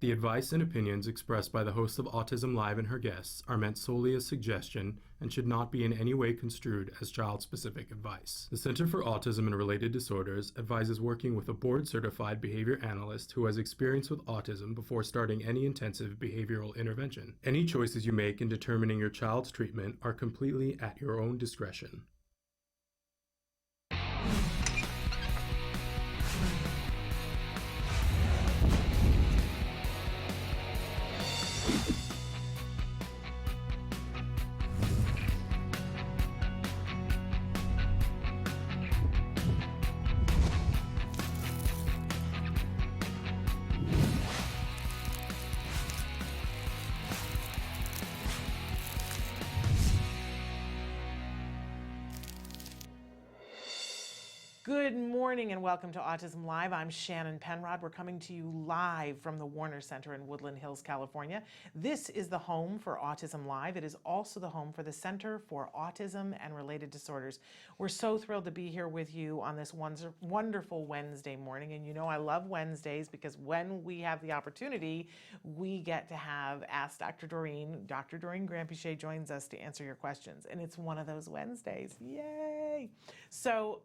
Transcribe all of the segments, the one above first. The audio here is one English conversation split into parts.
The advice and opinions expressed by the host of Autism Live and her guests are meant solely as suggestion and should not be in any way construed as child-specific advice. The Center for Autism and Related Disorders advises working with a board-certified behavior analyst who has experience with autism before starting any intensive behavioral intervention. Any choices you make in determining your child's treatment are completely at your own discretion. Good morning and welcome to Autism Live. I'm Shannon Penrod. We're coming to you live from the Warner Center in Woodland Hills, California. This is the home for Autism Live. It is also the home for the Center for Autism and Related Disorders. We're so thrilled to be here with you on this wonderful Wednesday morning. And you know I love Wednesdays because when we have the opportunity, we get to have Ask Dr. Doreen. Dr. Doreen Granpeesheh joins us to answer your questions. And it's one of those Wednesdays. Yay! So,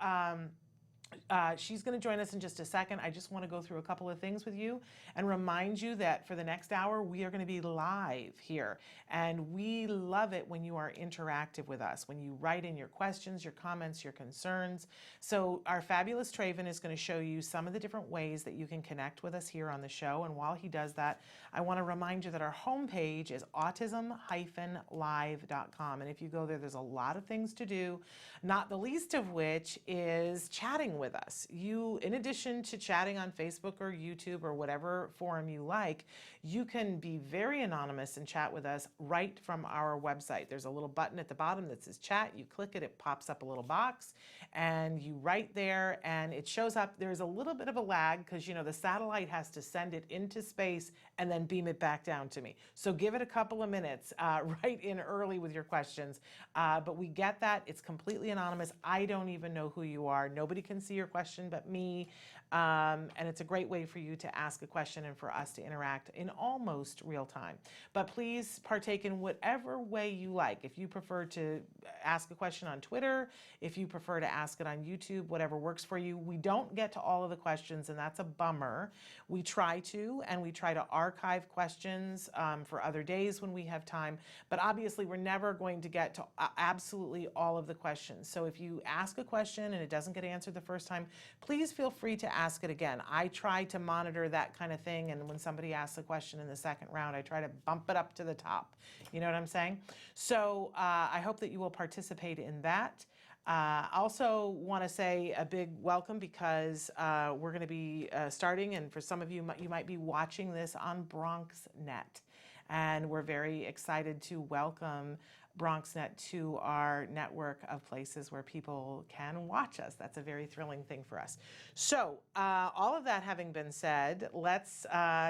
she's going to join us in just a second. I just want to go through a couple of things with you and remind you that for the next hour, we are going to be live here. And we love it when you are interactive with us, when you write in your questions, your comments, your concerns. So our fabulous Traven is going to show you some of the different ways that you can connect with us here on the show. And while he does that, I want to remind you that our homepage is autism-live.com. And if you go there, there's a lot of things to do, not the least of which is chatting with us. You, in addition to chatting on Facebook or YouTube or whatever forum you like, you can be very anonymous and chat with us right from our website. There's a little button at the bottom that says chat. You click it, it pops up a little box and you write there and it shows up. There's a little bit of a lag because, you know, the satellite has to send it into space and then beam it back down to me. So give it a couple of minutes, write in early with your questions. But we get that. It's completely anonymous. I don't even know who you are. Nobody can see your question but me. And it's a great way for you to ask a question and for us to interact in almost real time. But please partake in whatever way you like. If you prefer to ask a question on Twitter, if you prefer to ask it on YouTube, whatever works for you. We don't get to all of the questions, and that's a bummer. We try to, and we try to archive questions for other days when we have time. But obviously, we're never going to get to absolutely all of the questions. So if you ask a question and it doesn't get answered the first time, please feel free to ask it again. I try to monitor that kind of thing, and when somebody asks a question in the second round, I try to bump it up to the top. You know what I'm saying? So I hope that you will participate in that. Also want to say a big welcome because we're going to be starting, and for some of you, you might be watching this on BronxNet. And we're very excited to welcome BronxNet to our network of places where people can watch us. That's a very thrilling thing for us. So all of that having been said, let's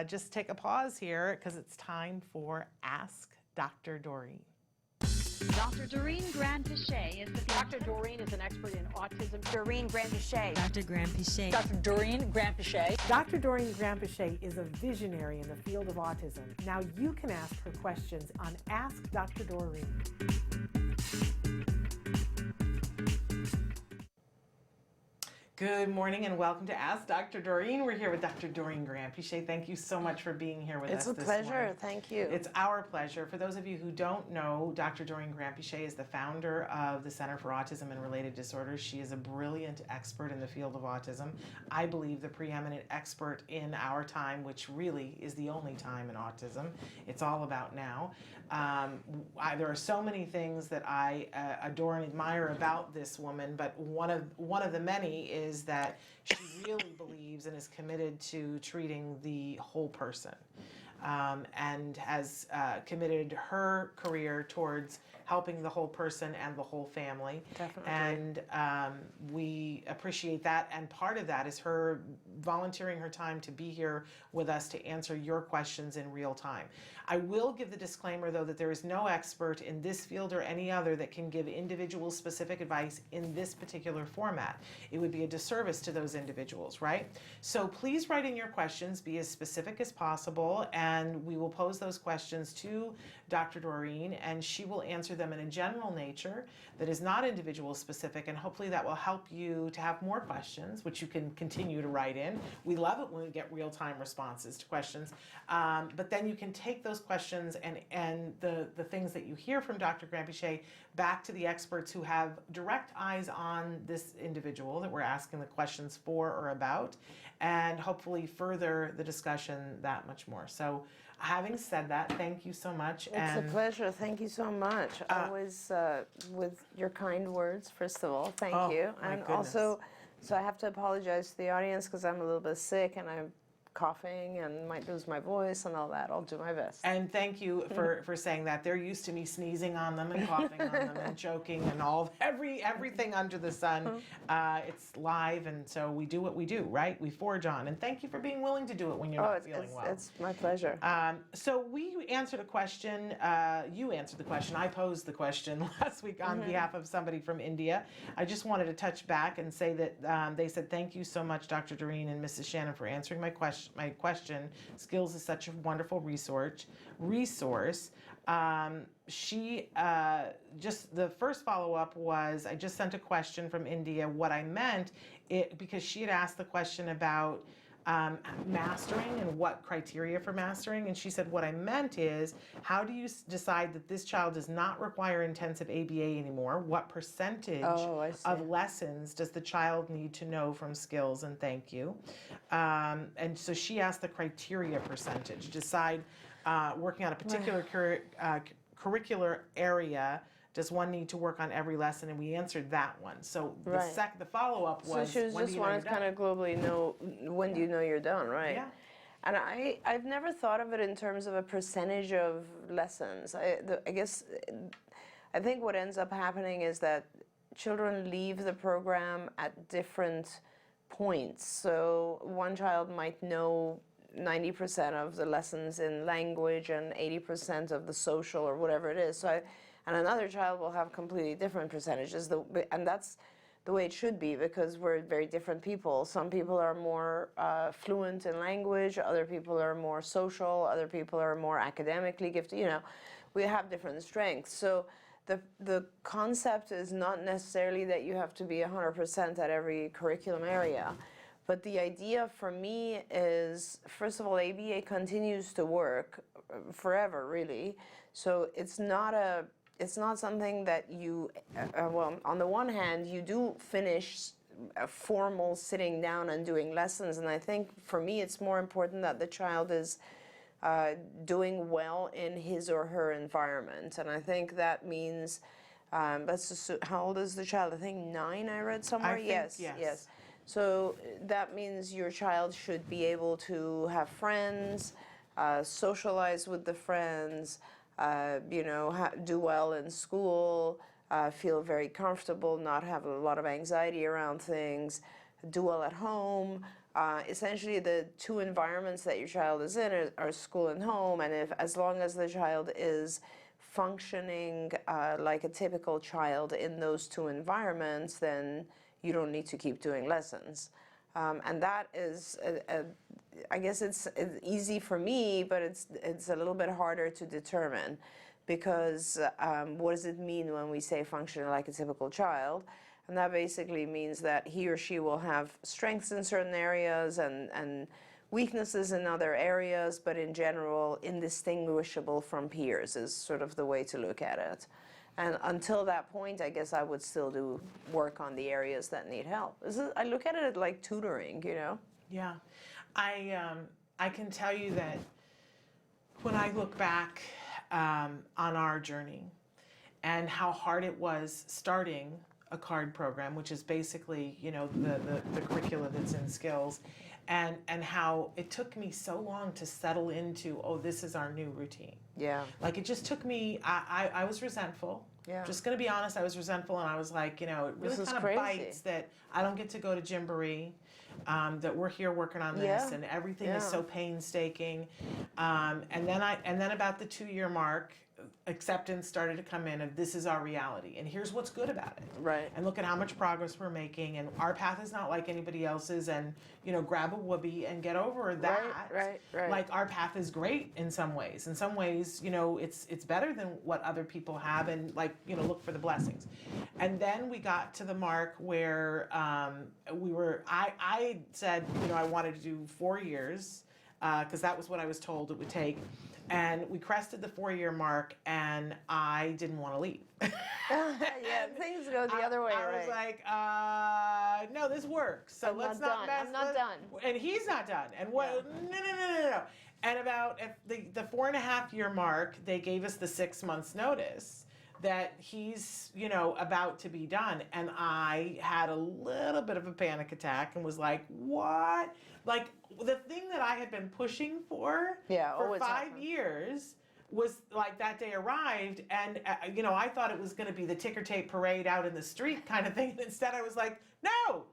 just take a pause here because it's time for Ask Dr. Doreen. Dr. Doreen Granpeesheh is the Dr. Doreen is an expert in autism. Doreen Granpeesheh. Dr. Granpeesheh. Dr. Doreen Granpeesheh. Dr. Doreen Granpeesheh is a visionary in the field of autism. Now you can ask her questions on Ask Dr. Doreen. Good morning and welcome to Ask Dr. Doreen. We're here with Dr. Doreen Granpeesheh. Thank you so much for being here with us this morning. It's a pleasure. Thank you. It's our pleasure. For those of you who don't know, Dr. Doreen Granpeesheh is the founder of the Center for Autism and Related Disorders. She is a brilliant expert in the field of autism. I believe the preeminent expert in our time, which really is the only time in autism. It's all about now. There are so many things that I adore and admire about this woman, but one of the many is that she really believes and is committed to treating the whole person, and has committed her career towards helping the whole person and the whole family. Definitely. And we appreciate that. And part of that is her volunteering her time to be here with us to answer your questions in real time. I will give the disclaimer, though, that there is no expert in this field or any other that can give individual specific advice in this particular format. It would be a disservice to those individuals, right? So please write in your questions, be as specific as possible, and we will pose those questions to Dr. Doreen, and she will answer them in a general nature that is not individual specific, and hopefully that will help you to have more questions, which you can continue to write in. We love it when we get real-time responses to questions, but then you can take those questions and the things that you hear from Dr. Granpeesheh back to the experts who have direct eyes on this individual that we're asking the questions for or about, and hopefully further the discussion that much more. So having said that, thank you so much. It's a pleasure. Thank you so much. Always with your kind words, first of all. Thank you. And also, so I have to apologize to the audience because I'm a little bit sick and I'm coughing and might lose my voice and all that. I'll do my best. And thank you for saying that. They're used to me sneezing on them and coughing on them and joking and everything under the sun. It's live, and so we do what we do, right? We forge on. And thank you for being willing to do it when you're not feeling well. It's my pleasure. So we answered a question. You answered the question. I posed the question last week on behalf of somebody from India. I just wanted to touch back and say that they said, thank you so much, Dr. Doreen and Mrs. Shannon, for answering my question. Skills is such a wonderful resource. She just the first follow-up was, I just sent a question from India. What I meant, because she had asked the question about mastering and what criteria for mastering, and she said, what I meant is, how do you decide that this child does not require intensive ABA anymore? What percentage of lessons does the child need to know from skills? And thank you. And so she asked the criteria percentage. Decide, working on a particular curricular area, does one need to work on every lesson? And we answered that one. So the follow-up was, so she was just wanted to kind of globally know, when do you know you're done, right? Yeah. And I've never thought of it in terms of a percentage of lessons. I guess, I think what ends up happening is that children leave the program at different points. So one child might know 90% of the lessons in language and 80% of the social or whatever it is. And another child will have completely different percentages, and that's the way it should be, because we're very different people. Some people are more fluent in language, other people are more social, other people are more academically gifted. You know, we have different strengths. So the concept is not necessarily that you have to be 100% at every curriculum area. But the idea for me is, first of all, ABA continues to work forever, really. So it's not something that you, well, on the one hand, you do finish a formal sitting down and doing lessons, and I think for me it's more important that the child is doing well in his or her environment. And I think that means, let's assume, how old is the child? I think 9, I read somewhere. Yes. So that means your child should be able to have friends, socialize with the friends, do well in school, feel very comfortable, not have a lot of anxiety around things, do well at home. Essentially, the two environments that your child is in are school and home, and as long as the child is functioning like a typical child in those two environments, then you don't need to keep doing lessons. And that is, I guess it's easy for me, but it's a little bit harder to determine, because what does it mean when we say functioning like a typical child? And that basically means that he or she will have strengths in certain areas and weaknesses in other areas, but in general, indistinguishable from peers is sort of the way to look at it. And until that point, I guess I would still do work on the areas that need help. I look at it like tutoring, you know? Yeah. I can tell you that when I look back on our journey and how hard it was starting a CARD program, which is basically, the curricula that's in skills, and how it took me so long to settle into, this is our new routine. Yeah. Like, it just took me, I was resentful. Yeah. Just going to be honest, I was resentful, and I was like, it really This is kind of crazy. bites that I don't get to go to Gymboree, that we're here working on this, Yeah. and everything is Yeah. so painstaking. And then about the 2-year mark, acceptance started to come in of this is our reality, and here's what's good about it. Right. And look at how much progress we're making, and our path is not like anybody else's, and grab a whoopee and get over that. Right. Like, our path is great in some ways. In some ways, it's better than what other people have, and look for the blessings. And then we got to the mark where I said, I wanted to do 4 years, because that was what I was told it would take. And we crested the 4-year mark, and I didn't want to leave. Yeah, things go the other way, I right? was like, no, this works. So let's not mess. I'm not done. And he's not done. And what? No. And about at the 4.5-year mark, they gave us the 6 months notice that he's, about to be done. And I had a little bit of a panic attack and was like, what? Like, the thing that I had been pushing for always 5 happens. years was like that day arrived, and I thought it was going to be the ticker tape parade out in the street kind of thing. And instead I was like, no,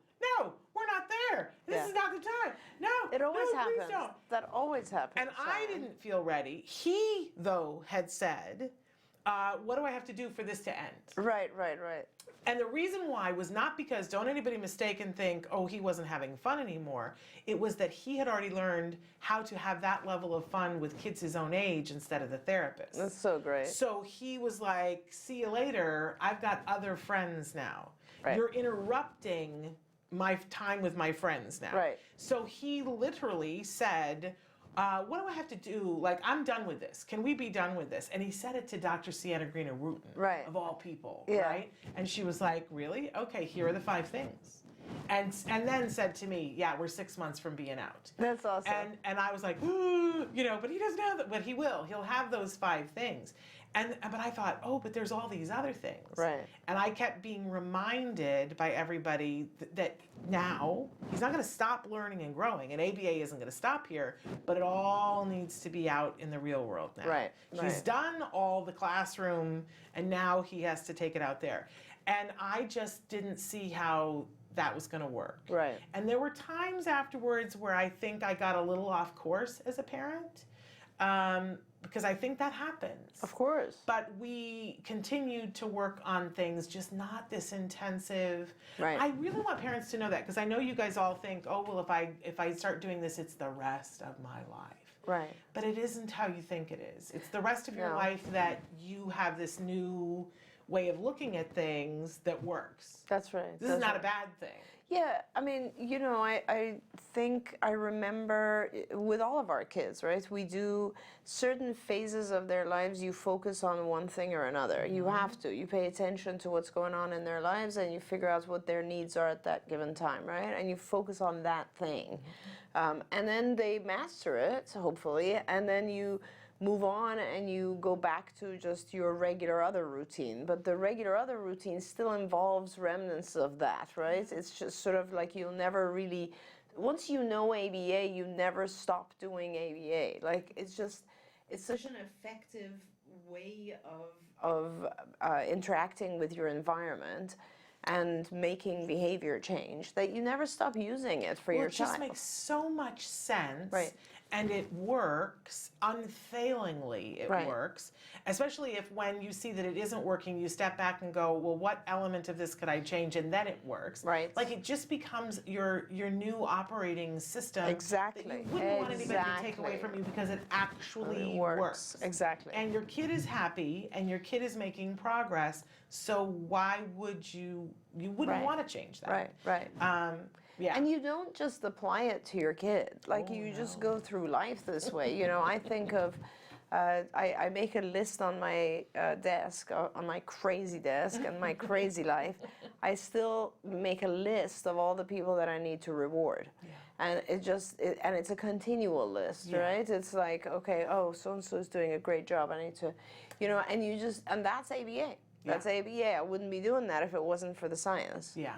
we're not there. This is not the time. No, It always no, please happens. don't. That always happens. And I didn't feel ready. He, though, had said, what do I have to do for this to end? Right. And the reason why was not because, don't anybody mistake and think, oh, he wasn't having fun anymore. It was that he had already learned how to have that level of fun with kids his own age instead of the therapist. That's so great. So he was like, see you later. I've got other friends now. Right. You're interrupting my time with my friends now. Right. So he literally said, what do I have to do? Like, I'm done with this. Can we be done with this? And he said it to Dr. Sienna Green of Wooten, Right. of all people, Yeah. right? And she was like, really? Okay, here are the 5 things. And then said to me, yeah, we're 6 months from being out. That's awesome. And I was like, ooh, but he doesn't have that, but he will. He'll have those 5 things. But I thought, oh, but there's all these other things. Right. And I kept being reminded by everybody that now he's not going to stop learning and growing, and ABA isn't going to stop here, but it all needs to be out in the real world now. Right. He's done all the classroom, and now he has to take it out there. And I just didn't see how that was going to work. Right. And there were times afterwards where I think I got a little off course as a parent, because I think that happens. Of course. But we continued to work on things, just not this intensive. Right. I really want parents to know that, because I know you guys all think, oh, well, if I start doing this, it's the rest of my life. Right. But it isn't how you think it is. It's the rest of your No. life that you have this new way of looking at things that works. That's right. This is not a bad thing. Yeah, I mean, I think I remember with all of our kids, right? We do certain phases of their lives, you focus on one thing or another. You have to. You pay attention to what's going on in their lives, and you figure out what their needs are at that given time, right? And you focus on that thing. And then they master it, hopefully, and then you move on and you go back to just your regular other routine. But the regular other routine still involves remnants of that, right? It's just sort of like you'll never really, once you know ABA, you never stop doing ABA. Like, it's such an effective way of interacting with your environment and making behavior change that you never stop using it for your It just child. makes so much sense. Right. And it works unfailingly. It Right. works, especially if when you see that it isn't working, you step back and go, well, what element of this could I change? And then it works. Right. Like, it just becomes your new operating system. Exactly. That you wouldn't want anybody to take away Exactly. from you, because it actually It works. Exactly. And your kid is happy, and your kid is making progress. So why would you wouldn't Right. want to change that? Right. Yeah. And you don't just apply it to your kid. Like, you just go through life this way. I think of, I make a list on my desk, on my crazy desk and my crazy life. I still make a list of all the people that I need to reward. And and it's a continual list, right? It's like, okay, oh, so-and-so is doing a great job. I need to, and that's ABA. That's ABA. I wouldn't be doing that if it wasn't for the science. Yeah.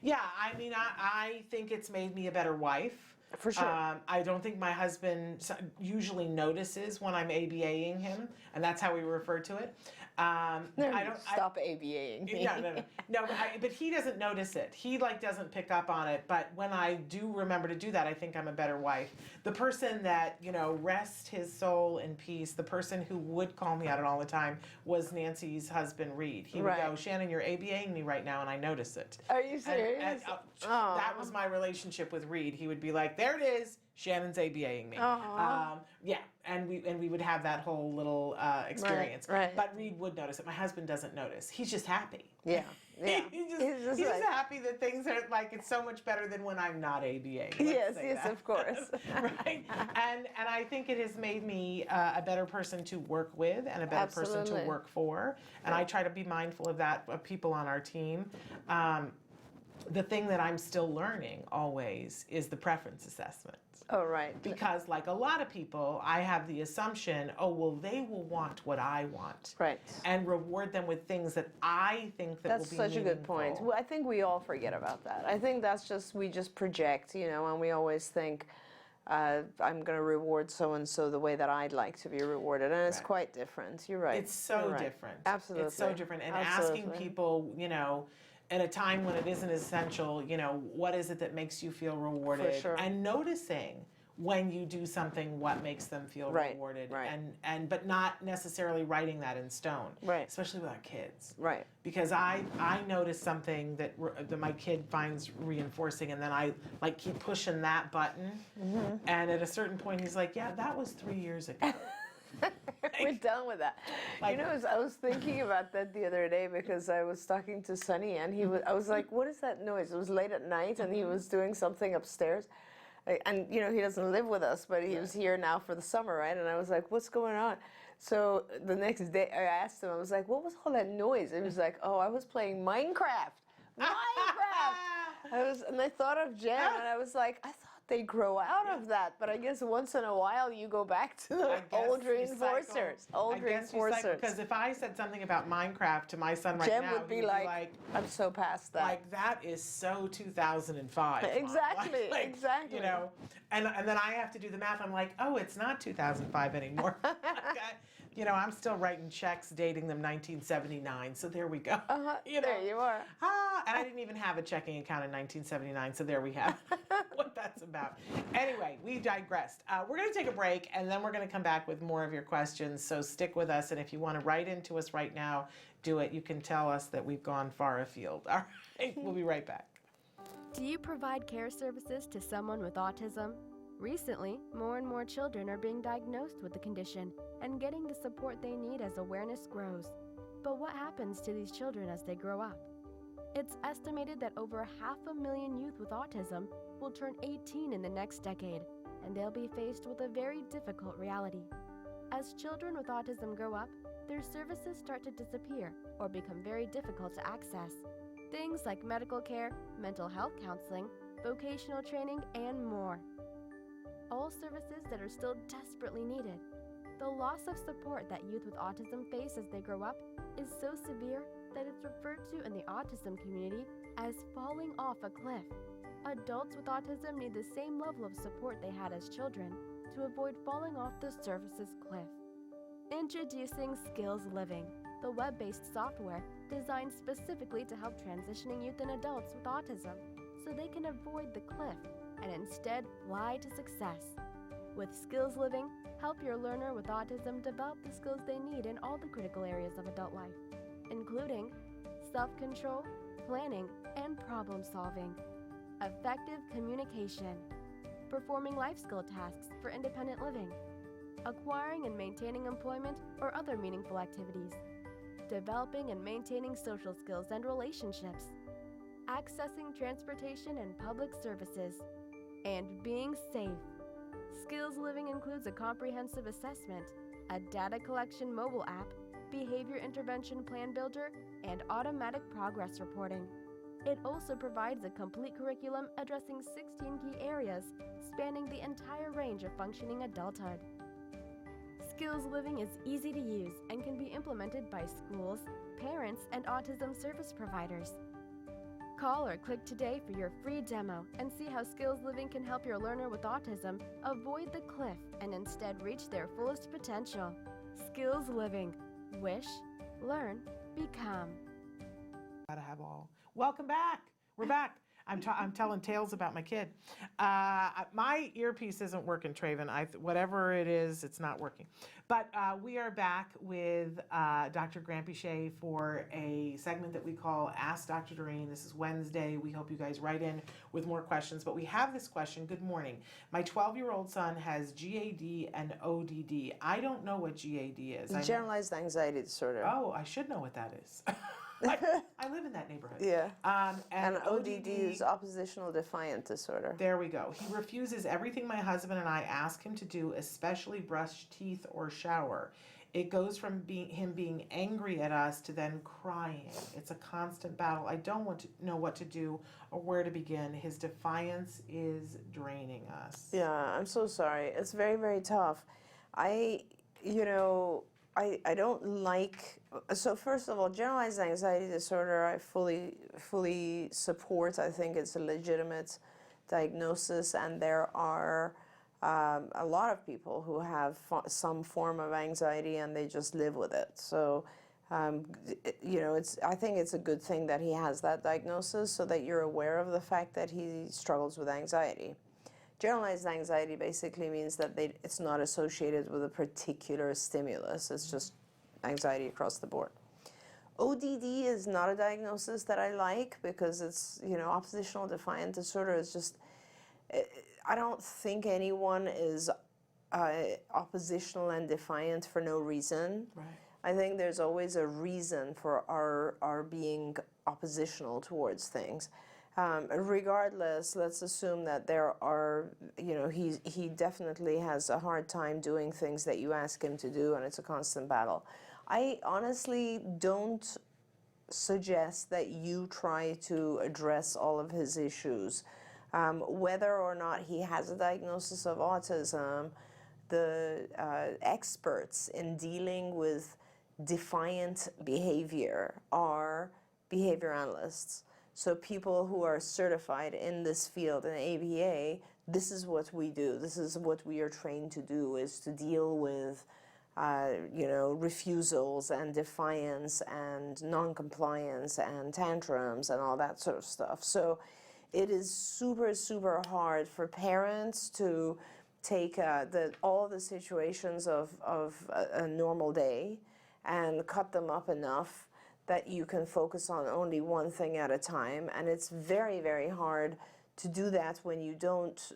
Yeah, I mean, I think it's made me a better wife. For sure. I don't think my husband usually notices when I'm ABAing him, and that's how we refer to it. I don't Stop ABAing me. Yeah, no, but he doesn't notice it. He doesn't pick up on it. But when I do remember to do that, I think I'm a better wife. The person that rest his soul in peace. The person who would call me out all the time was Nancy's husband, Reed. He would go, "Shannon, you're ABAing me right now, and I notice it." Are you serious? That was my relationship with Reed. He would be like, "There it is. Shannon's ABAing me." Yeah, and we would have that whole little experience. Right. But Reed would notice it. My husband doesn't notice. He's just happy. Yeah. He's just happy that things are it's so much better than when I'm not ABAing. Yes, of course. Right. And I think it has made me a better person to work with and a better person to work for. And I try to be mindful of that, of people on our team. The thing that I'm still learning always is the preference assessment. Oh, right. Because like a lot of people, I have the assumption, they will want what I want. Right. And reward them with things that I think that will be meaningful. That's such a good point. Well, I think we all forget about that. I think we just project, and we always think, I'm going to reward so-and-so the way that I'd like to be rewarded. And it's quite different. You're right. It's so different. Absolutely. It's so different. And asking people, at a time when it isn't essential, what is it that makes you feel rewarded? For sure. And noticing when you do something, what makes them feel rewarded. Right. But not necessarily writing that in stone. Right. Especially with our kids. Right. Because I notice something that my kid finds reinforcing, and then I keep pushing that button. Mm-hmm. And at a certain point, he's like, "Yeah, that was 3 years ago." We're done with that. I was thinking about that the other day because I was talking to Sonny, and I was like, "What is that noise?" It was late at night, and he was doing something upstairs. And he doesn't live with us, but he was here now for the summer, right? And I was like, "What's going on?" So the next day, I asked him. I was like, "What was all that noise?" And he was like, "Oh, I was playing Minecraft." And I thought of Jen, and I was like, I thought they grow out of that, but I guess once in a while you go back to the old reinforcers. Because if I said something about Minecraft to my son right Jen now, would be like, "I'm so past that." Like, that is so 2005. Exactly, exactly. And then I have to do the math. I'm like, it's not 2005 anymore. I'm still writing checks dating them 1979, so there we go. There you are. And I didn't even have a checking account in 1979, so there we have what that's about. Anyway, we digressed. We're going to take a break, and then we're going to come back with more of your questions, so stick with us, and if you want to write into us right now, do it. You can tell us that we've gone far afield. All right, we'll be right back. Do you provide care services to someone with autism? Recently, more and more children are being diagnosed with the condition and getting the support they need as awareness grows. But what happens to these children as they grow up? It's estimated that over 500,000 youth with autism will turn 18 in the next decade, and they'll be faced with a very difficult reality. As children with autism grow up, their services start to disappear or become very difficult to access. Things like medical care, mental health counseling, vocational training, and more. All services that are still desperately needed. The loss of support that youth with autism face as they grow up is so severe that it's referred to in the autism community as falling off a cliff. Adults with autism need the same level of support they had as children to avoid falling off the services cliff. Introducing Skills Living, the web-based software designed specifically to help transitioning youth and adults with autism so they can avoid the cliff and instead fly to success. With Skills Living, help your learner with autism develop the skills they need in all the critical areas of adult life, including self-control, planning, and problem-solving, effective communication, performing life skill tasks for independent living, acquiring and maintaining employment or other meaningful activities, developing and maintaining social skills and relationships, accessing transportation and public services, and being safe. Skills Living includes a comprehensive assessment, a data collection mobile app, behavior intervention plan builder, and automatic progress reporting. It also provides a complete curriculum addressing 16 key areas spanning the entire range of functioning adulthood. Skills Living is easy to use and can be implemented by schools, parents, and autism service providers. Call or click today for your free demo and see how Skills Living can help your learner with autism avoid the cliff and instead reach their fullest potential. Skills Living. Wish, learn, become. Gotta have all. Welcome back. We're back. I'm telling tales about my kid. My earpiece isn't working, Traven. Whatever it is, it's not working. But we are back with Dr. Granpeesheh for a segment that we call Ask Dr. Doreen. This is Wednesday. We hope you guys write in with more questions. But we have this question. Good morning. My 12-year-old son has GAD and ODD. I don't know what GAD is. Generalized anxiety disorder. Oh, I should know what that is. I live in that neighborhood. Yeah. And ODD is oppositional defiant disorder. There we go. He refuses everything my husband and I ask him to do, especially brush teeth or shower. It goes from him being angry at us to then crying. It's a constant battle. I don't want to know what to do or where to begin. His defiance is draining us. Yeah, I'm so sorry. It's very, very tough. I don't like, so first of all, generalized anxiety disorder, I fully support. I think it's a legitimate diagnosis, and there are a lot of people who have some form of anxiety and they just live with it. So, I think it's a good thing that he has that diagnosis so that you're aware of the fact that he struggles with anxiety. Generalized anxiety basically means that it's not associated with a particular stimulus. It's just anxiety across the board. ODD is not a diagnosis that I like because it's, oppositional defiant disorder is just, I don't think anyone is oppositional and defiant for no reason. Right. I think there's always a reason for our being oppositional towards things. Regardless, let's assume that there are, he definitely has a hard time doing things that you ask him to do, and it's a constant battle. I honestly don't suggest that you try to address all of his issues. Whether or not he has a diagnosis of autism, the experts in dealing with defiant behavior are behavior analysts. So people who are certified in this field in ABA, this is what we do. This is what we are trained to do, is to deal with, refusals and defiance and non-compliance and tantrums and all that sort of stuff. So it is super, super hard for parents to take all the situations of a normal day and cut them up enough that you can focus on only one thing at a time, and it's very, very hard to do that when you don't,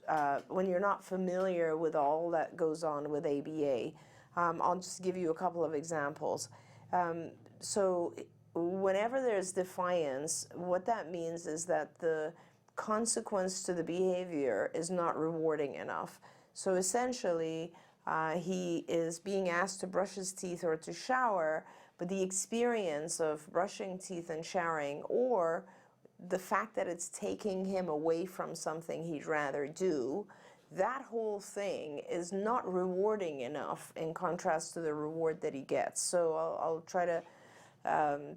when you're not familiar with all that goes on with ABA. I'll just give you a couple of examples. So whenever there's defiance, what that means is that the consequence to the behavior is not rewarding enough. So essentially, he is being asked to brush his teeth or to shower, but the experience of brushing teeth and showering, or the fact that it's taking him away from something he'd rather do, that whole thing is not rewarding enough in contrast to the reward that he gets. So I'll try to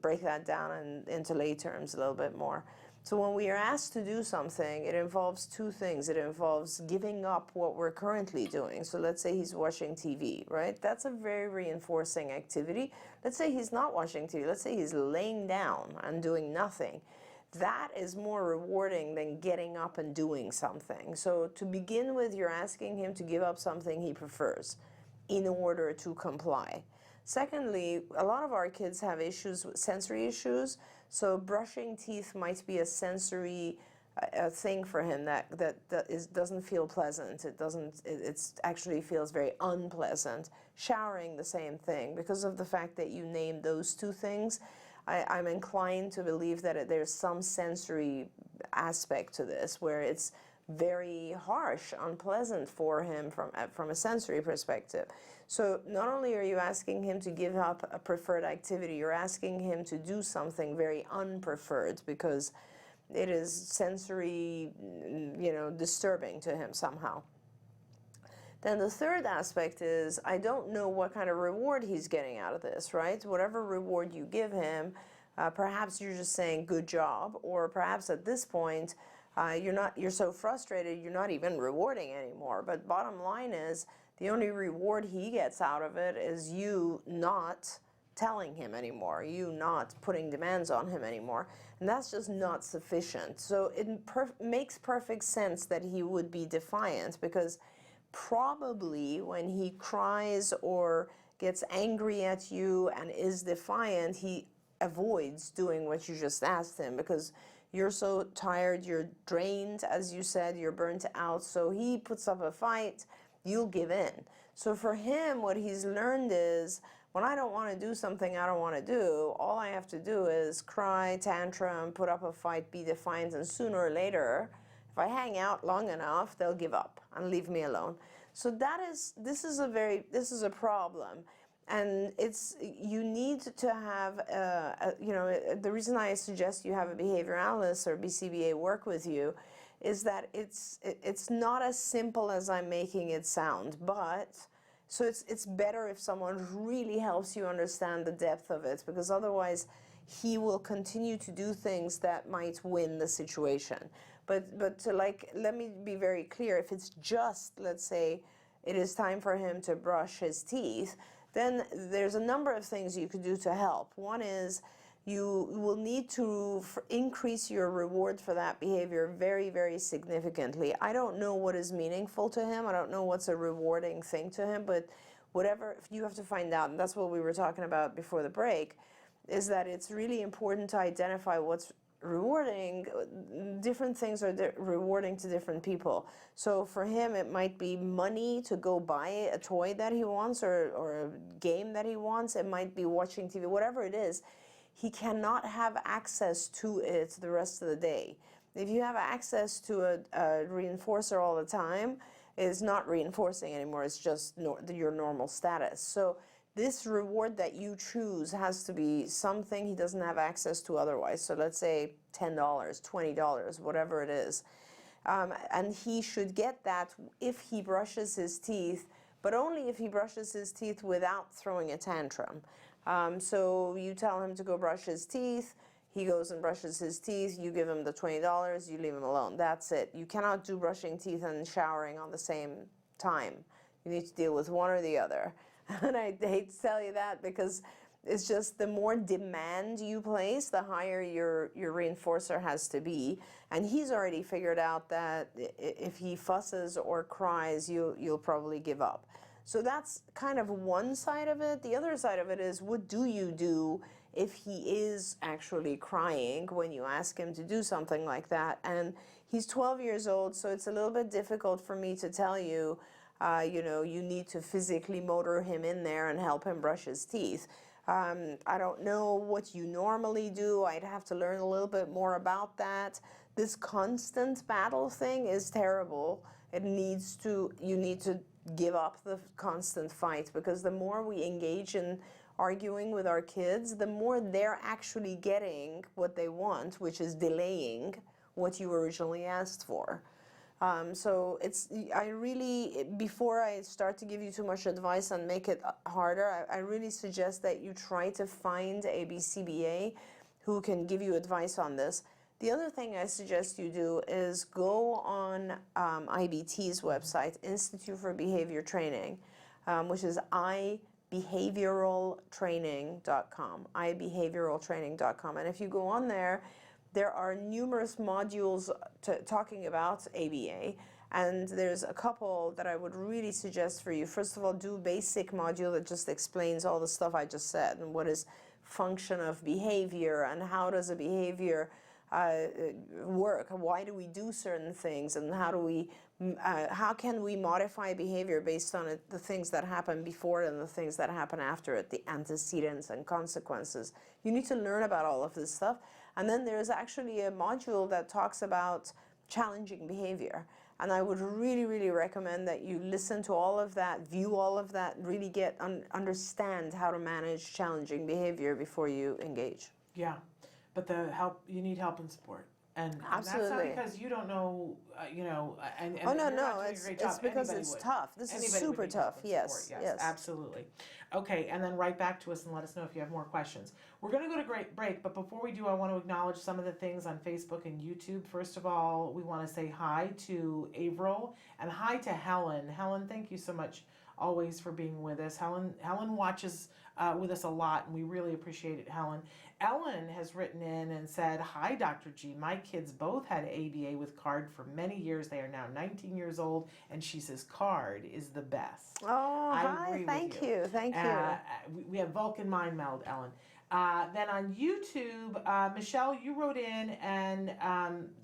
break that down into lay terms a little bit more. So when we are asked to do something, it involves two things. It involves giving up what we're currently doing. So let's say he's watching TV, right? That's a very reinforcing activity. Let's say he's not watching TV. Let's say he's laying down and doing nothing. That is more rewarding than getting up and doing something. So to begin with, you're asking him to give up something he prefers in order to comply. Secondly, a lot of our kids have issues, sensory issues. So brushing teeth might be a sensory thing for him that doesn't feel pleasant. It actually feels very unpleasant. Showering, the same thing. Because of the fact that you named those two things, I'm inclined to believe that there's some sensory aspect to this where it's very harsh, unpleasant for him from a sensory perspective. So not only are you asking him to give up a preferred activity, you're asking him to do something very unpreferred because it is sensory, disturbing to him somehow. Then the third aspect is, I don't know what kind of reward he's getting out of this, right? Whatever reward you give him, Perhaps you're just saying good job, or perhaps at this point you're so frustrated you're not even rewarding anymore. But bottom line is, the only reward he gets out of it is you not telling him anymore, you not putting demands on him anymore, and that's just not sufficient. So it makes perfect sense that he would be defiant, because probably when he cries or gets angry at you and is defiant, he avoids doing what you just asked him, because you're so tired, you're drained, as you said, you're burnt out. So he puts up a fight, you'll give in. So for him, what he's learned is, when I don't want to do something I don't want to do, all I have to do is cry, tantrum, put up a fight, be defiant, and sooner or later, if I hang out long enough, they'll give up and leave me alone. So this is a problem. And you need to have, the reason I suggest you have a behavior analyst or BCBA work with you is that it's not as simple as I'm making it sound, but so it's better if someone really helps you understand the depth of it, because otherwise he will continue to do things that might win the situation. But let me be very clear, if it's just, let's say, it is time for him to brush his teeth, then there's a number of things you could do to help. One is you will need to increase your reward for that behavior very, very significantly. I don't know what is meaningful to him. I don't know what's a rewarding thing to him, but whatever, you have to find out, and that's what we were talking about before the break, is that it's really important to identify what's rewarding. Different things are rewarding to different people. So for him, it might be money to go buy a toy that he wants, or a game that he wants. It might be watching TV, whatever it is. He cannot have access to it the rest of the day. If you have access to a reinforcer all the time, it's not reinforcing anymore. It's just your normal status. So this reward that you choose has to be something he doesn't have access to otherwise. So let's say $10, $20, whatever it is. And he should get that if he brushes his teeth, but only if he brushes his teeth without throwing a tantrum. So you tell him to go brush his teeth, he goes and brushes his teeth, you give him the $20, you leave him alone. That's it. You cannot do brushing teeth and showering on the same time. You need to deal with one or the other. And I hate to tell you that, because it's just the more demand you place, the higher your reinforcer has to be. And he's already figured out that if he fusses or cries, you'll probably give up. So that's kind of one side of it. The other side of it is, what do you do if he is actually crying when you ask him to do something like that? And he's 12 years old, so it's a little bit difficult for me to tell you, you need to physically motor him in there and help him brush his teeth. I don't know what you normally do. I'd have to learn a little bit more about that. This constant battle thing is terrible. You need to give up the constant fight, because the more we engage in arguing with our kids, the more they're actually getting what they want, which is delaying what you originally asked for. So before I start to give you too much advice and make it harder, I really suggest that you try to find a BCBA who can give you advice on this. The other thing I suggest you do is go on IBT's website, Institute for Behavior Training, which is ibehavioraltraining.com, ibehavioraltraining.com. And if you go on there, there are numerous modules talking about ABA, and there's a couple that I would really suggest for you. First of all, do a basic module that just explains all the stuff I just said, and what is function of behavior, and how does a behavior work, why do we do certain things, and how can we modify behavior based on the things that happen before it and the things that happen after it, the antecedents and consequences. You need to learn about all of this stuff. And then there's actually a module that talks about challenging behavior. And I would really, really recommend that you listen to all of that, view all of that, really understand how to manage challenging behavior before you engage. Yeah, but you need help and support. And that's not Absolutely. because you don't know, and Oh, no, you're not no, doing a great job. it's because Anybody it's would. tough. This is Anybody would super need help tough. and support. Yes, Yes, yes. absolutely. Okay, and then write back to us and let us know if you have more questions. We're going to go to great break, but before we do, I want to acknowledge some of the things on Facebook and YouTube. First of all, we want to say hi to Avril and hi to Helen. Helen, thank you so much always for being with us. Helen watches with us a lot, and we really appreciate it, Helen. Ellen has written in and said, "Hi, Dr. G. My kids both had ABA with CARD for many years. They are now 19 years old, and she says CARD is the best." Oh, I hi, agree with thank you. you, thank you. We have Vulcan Mind Meld, Ellen. Then on YouTube, Michelle, you wrote in and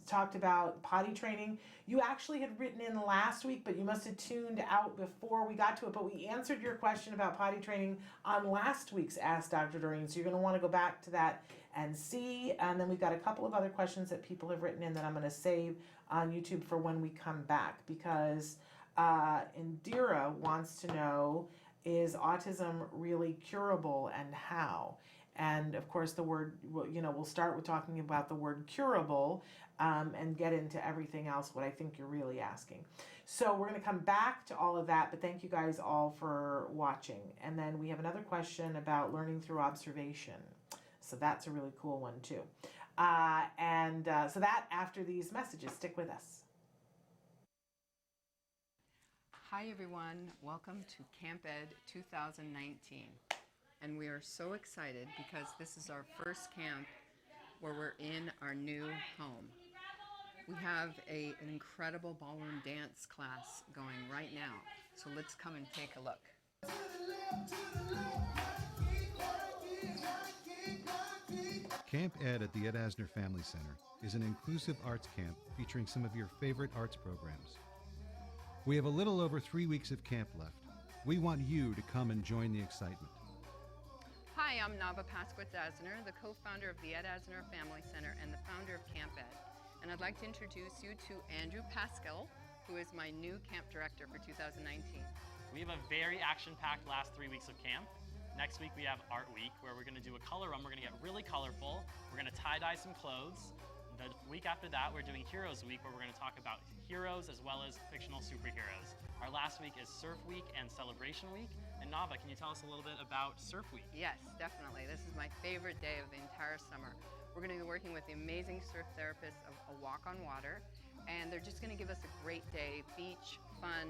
talked about potty training. You actually had written in last week, but you must have tuned out before we got to it. But we answered your question about potty training on last week's Ask Dr. Doreen. So you're going to want to go back to that and see. And then we've got a couple of other questions that people have written in that I'm going to save on YouTube for when we come back. Because Indira wants to know, is autism really curable and how? And of course, the word, we'll start with talking about the word curable and get into everything else, what I think you're really asking. So we're going to come back to all of that, but thank you guys all for watching. And then we have another question about learning through observation. So that's a really cool one too. So that after these messages, stick with us. Hi everyone, welcome to Camp Ed 2019. And we are so excited because this is our first camp where we're in our new home. We have an incredible ballroom dance class going right now. So let's come and take a look. Camp Ed at the Ed Asner Family Center is an inclusive arts camp featuring some of your favorite arts programs. We have a little over 3 weeks of camp left. We want you to come and join the excitement. Hi, I'm Nava Pasquitz-Asner, the co-founder of the Ed Asner Family Center and the founder of Camp Ed. And I'd like to introduce you to Andrew Pascal, who is my new camp director for 2019. We have a very action-packed last 3 weeks of camp. Next week we have Art Week, where we're going to do a color run. We're going to get really colorful. We're going to tie-dye some clothes. The week after that, we're doing Heroes Week, where we're going to talk about heroes as well as fictional superheroes. Our last week is Surf Week and Celebration Week. And Nava, can you tell us a little bit about Surf Week? Yes, definitely. This is my favorite day of the entire summer. We're going to be working with the amazing surf therapists of A Walk on Water, and they're just going to give us a great day, beach, fun,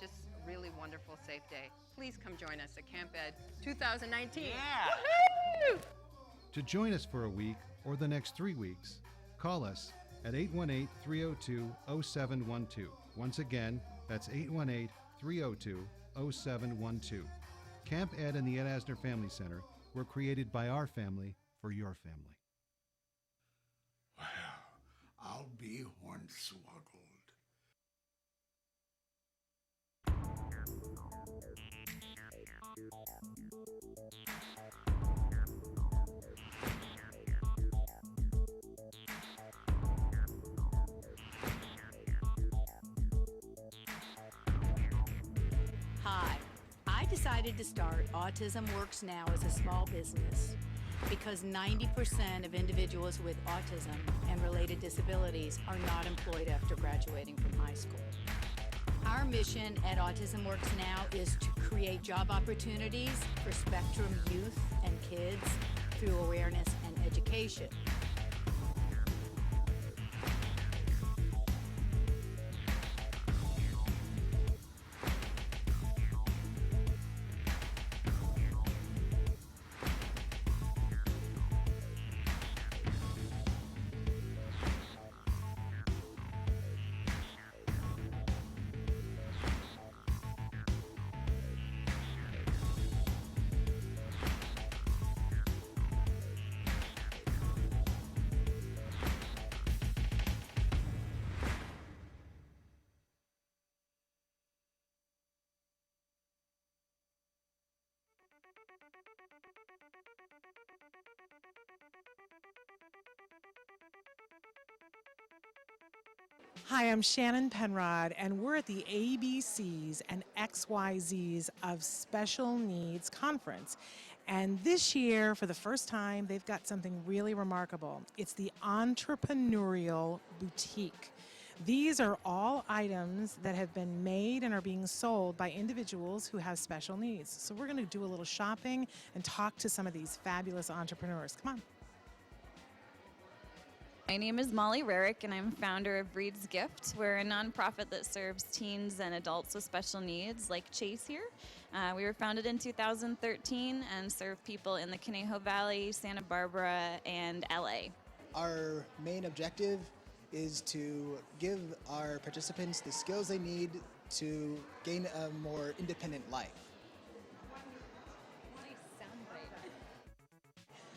just a really wonderful, safe day. Please come join us at Camp Ed 2019. Yeah! Woohoo! To join us for a week or the next 3 weeks, call us at 818-302-0712. Once again, that's 818-302-0712. Camp Ed and the Ed Asner Family Center were created by our family for your family. Well, I'll be hornswoggled. Hi, I decided to start Autism Works Now as a small business because 90% of individuals with autism and related disabilities are not employed after graduating from high school. Our mission at Autism Works Now is to create job opportunities for spectrum youth and kids through awareness and education. Hi, I'm Shannon Penrod, and we're at the ABCs and XYZs of Special Needs Conference. And this year, for the first time, they've got something really remarkable. It's the Entrepreneurial Boutique. These are all items that have been made and are being sold by individuals who have special needs. So we're going to do a little shopping and talk to some of these fabulous entrepreneurs. Come on. My name is Molly Rarick, and I'm founder of Breed's Gift. We're a nonprofit that serves teens and adults with special needs, like Chase here. We were founded in 2013 and serve people in the Conejo Valley, Santa Barbara, and LA. Our main objective is to give our participants the skills they need to gain a more independent life.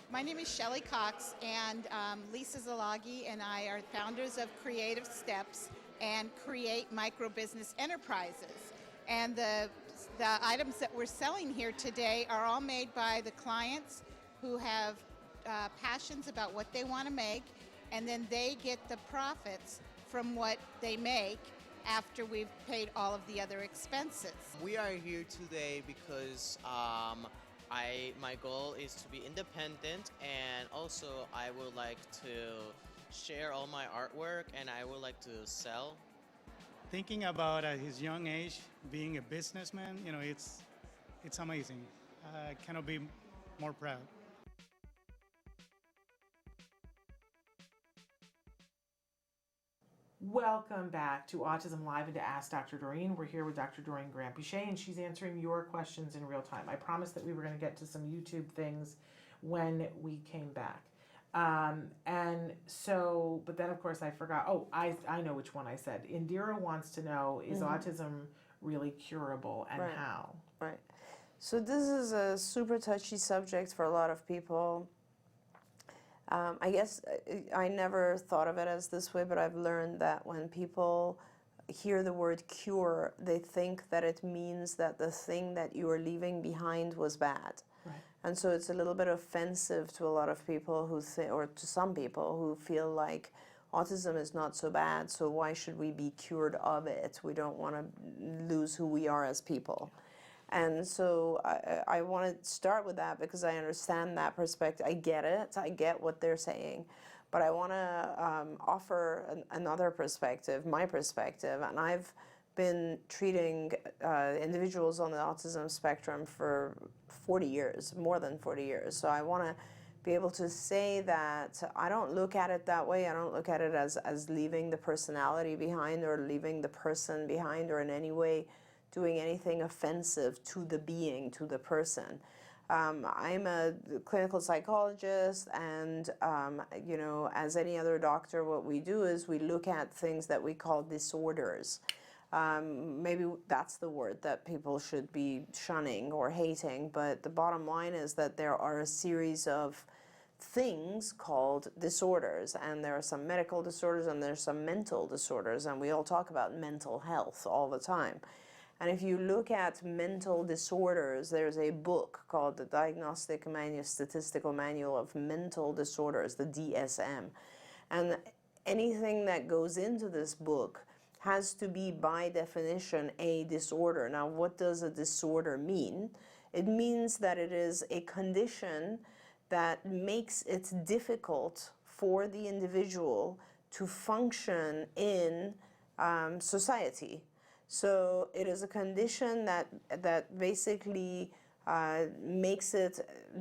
My name is Shelley Cox, and Lisa Zalagi and I are founders of Creative Steps and Create Micro Business Enterprises. And the items that we're selling here today are all made by the clients who have passions about what they want to make, and then they get the profits from what they make after we've paid all of the other expenses. We are here today because my goal is to be independent, and also I would like to share all my artwork, and I would like to sell. Thinking about at his young age being a businessman, it's amazing. I cannot be more proud. Welcome back to Autism Live and to Ask Dr. Doreen. We're here with Dr. Doreen Granpeesheh, and she's answering your questions in real time. I promised that we were going to get to some YouTube things when we came back. But then of course I forgot. Oh, I know which one I said. Indira wants to know, is autism really curable, and how? Right. So this is a super touchy subject for a lot of people. I guess I never thought of it as this way, but I've learned that when people hear the word cure, they think that it means that the thing that you are leaving behind was bad. Right. And so it's a little bit offensive to a lot of people who think, or to some people who feel like autism is not so bad, so why should we be cured of it? We don't want to lose who we are as people. And so I want to start with that because I understand that perspective. I get it. I get what they're saying. But I want to offer another perspective, my perspective. And I've been treating individuals on the autism spectrum for 40 years, more than 40 years. So I want to be able to say that I don't look at it that way. I don't look at it as leaving the personality behind or leaving the person behind or in any way doing anything offensive to the being, to the person. I'm a clinical psychologist, and as any other doctor, what we do is we look at things that we call disorders. Maybe that's the word that people should be shunning or hating, but the bottom line is that there are a series of things called disorders, and there are some medical disorders and there's some mental disorders, and we all talk about mental health all the time. And if you look at mental disorders, there's a book called the Diagnostic Statistical Manual of Mental Disorders, the DSM. And anything that goes into this book has to be, by definition, a disorder. Now, what does a disorder mean? It means that it is a condition that makes it difficult for the individual to function in society. So it is a condition that basically makes it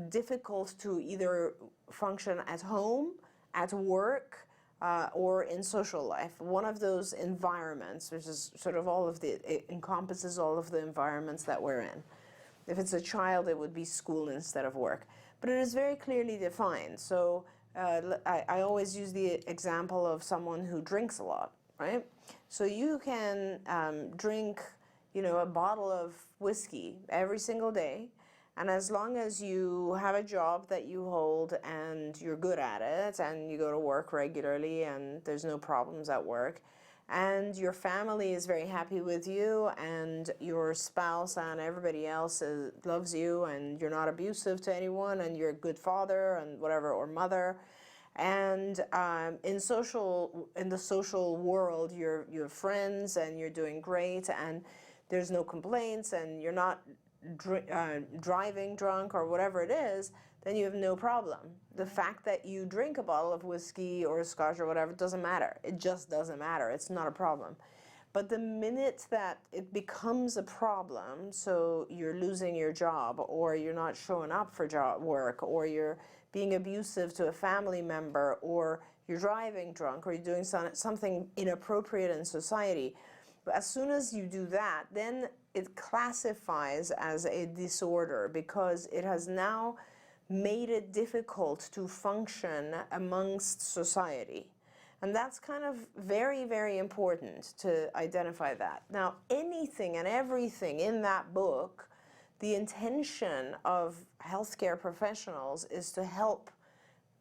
difficult to either function at home, at work, or in social life. One of those environments, which is sort of it encompasses all of the environments that we're in. If it's a child, it would be school instead of work. But it is very clearly defined. So I always use the example of someone who drinks a lot, right? So you can drink, a bottle of whiskey every single day, and as long as you have a job that you hold and you're good at it, and you go to work regularly and there's no problems at work, and your family is very happy with you, and your spouse and everybody else loves you, and you're not abusive to anyone, and you're a good father and whatever, or mother, and in the social world, you have friends and you're doing great, and there's no complaints, and you're not driving drunk or whatever it is, then you have no problem. The fact that you drink a bottle of whiskey or scotch or whatever doesn't matter. It just doesn't matter. It's not a problem. But the minute that it becomes a problem, so you're losing your job, or you're not showing up for work, or you're being abusive to a family member, or you're driving drunk, or you're doing something inappropriate in society, as soon as you do that, then it classifies as a disorder, because it has now made it difficult to function amongst society. And that's kind of very, very important to identify that. Now, anything and everything in that book, the intention of healthcare professionals is to help